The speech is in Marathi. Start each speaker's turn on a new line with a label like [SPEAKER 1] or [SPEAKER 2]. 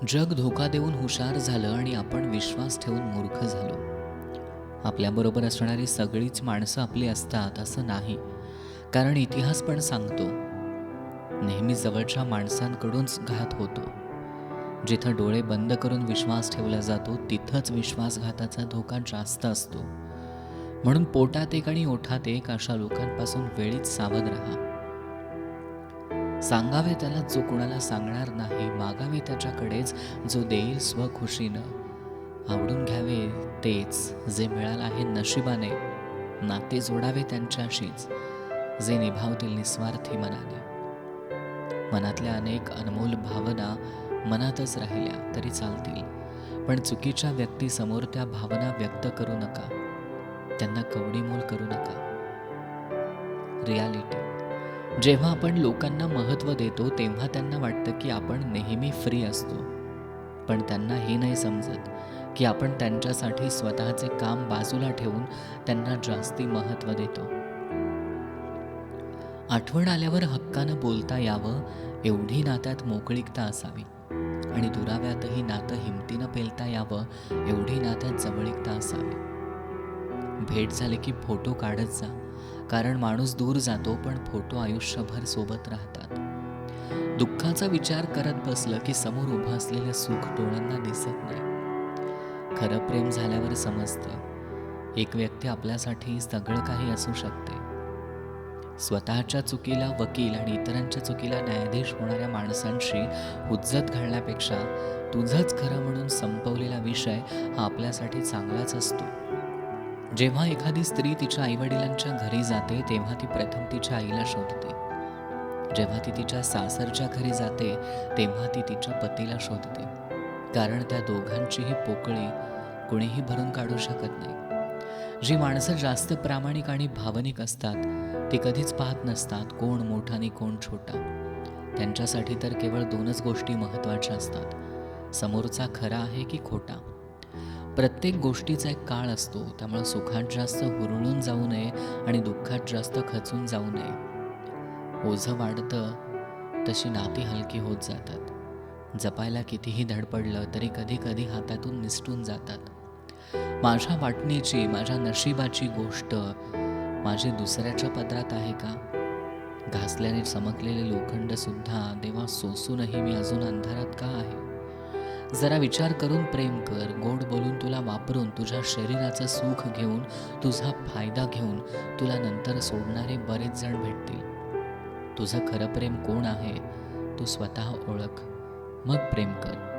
[SPEAKER 1] जग धोका देऊन हुशार झालं आणि आपण विश्वास ठेवून मूर्ख झालो. आपल्याबरोबर असणारी सगळीच माणसं आपली असतात असं नाही. कारण इतिहास पण सांगतो, नेहमी जवळच्या माणसांकडूनच घात होतो. जिथं डोळे बंद करून विश्वास ठेवला जातो तिथंच विश्वासघाताचा धोका जास्त असतो. म्हणून पोटात एक आणि ओठात एक अशा लोकांपासून वेळीच सावध राहा. सांगावे त्याला जो कुणाला सांगणार नाही, मागावे त्याच्याकडेच जो देईल स्वखुशीनं. आवडून घ्यावे तेच जे मिळालं आहे नशिबाने, नाते जोडावे त्यांच्याशीच जे निभावतील निस्वार्थी मनाने. मनातल्या अनेक अनमोल भावना मनातच राहिल्या तरी चालतील, पण चुकीच्या व्यक्तीसमोर त्या भावना व्यक्त करू नका, त्यांना कवडीमोल करू नका. रियालिटी: जेव्हा आपण लोकांना महत्त्व देतो तेव्हा त्यांना वाटतं की आपण नेहमी फ्री असतो, पण त्यांना हे नाही समजत की आपण त्यांच्यासाठी स्वतःचे काम बाजूला ठेवून त्यांना जास्ती महत्त्व देतो. आठवण आल्यावर हक्कानं बोलता यावं एवढी नात्यात मोकळीकता असावी, आणि दुराव्यातही नातं हिमतीनं पेलता यावं एवढी नात्यात जवळीकता असावी. भेट झाली की फोटो काढत जा, कारण माणूस दूर जातो पण फोटो आयुष्यभर सोबत राहतात. दुःखाचा विचार करत बसलं की समोर उभं असलेलं सुख डोळ्यांना दिसत नाही. खरं प्रेम झाल्यावर समजतं, एक व्यक्ती आपल्यासाठी सगळं काही असू शकते. स्वतःच्या चुकीला वकील आणि इतरांच्या चुकीला न्यायाधीश होणाऱ्या माणसांशी हुज्जत घालण्यापेक्षा तुझंच खरं म्हणून संपवलेला विषय हा आपल्यासाठी चांगलाच असतो. जेव्हा एखादी स्त्री तिच्या आईवडिलांच्या घरी जाते तेव्हा ती प्रथम तिच्या आईला शोधते. जेव्हा ती तिच्या सासरच्या घरी जाते तेव्हा ती तिच्या पतीला शोधते, कारण त्या दोघांचीही पोकळी कुणीही भरून काढू शकत नाही. जी माणसं जास्त प्रामाणिक आणि भावनिक असतात ती कधीच पाहत नसतात कोण मोठा आणि कोण छोटा. त्यांच्यासाठी तर केवळ दोनच गोष्टी महत्त्वाच्या असतात: समोरचा खरा आहे की खोटा. प्रत्येक गोष्टीचा एक काळ असतो, त्यामुळे सुखात जास्त हुरळून जाऊ नये आणि दुःखात जास्त खचून जाऊ नये. ओझं वाढतं तशी नाती हलकी होत जातात. जपायला कितीही धडपडलं तरी कधी कधी हातातून निसटून जातात. माझ्या वाटणीची, माझ्या नशिबाची गोष्ट माझी दुसऱ्याच्या पदरात आहे का? घासल्याने चमकलेले लोखंड सुद्धा देवा सोसूनही मी अजून अंधारात का आहे? जरा विचार करून प्रेम कर. गोड बोलून तुला वापरून, तुझ्या शरीराचं सुख घेऊन, तुझा फायदा घेऊन तुला नंतर सोडणारे बरेच जण भेटतील. तुझं खरं प्रेम कोण आहे तू स्वतः ओळख, मग प्रेम कर.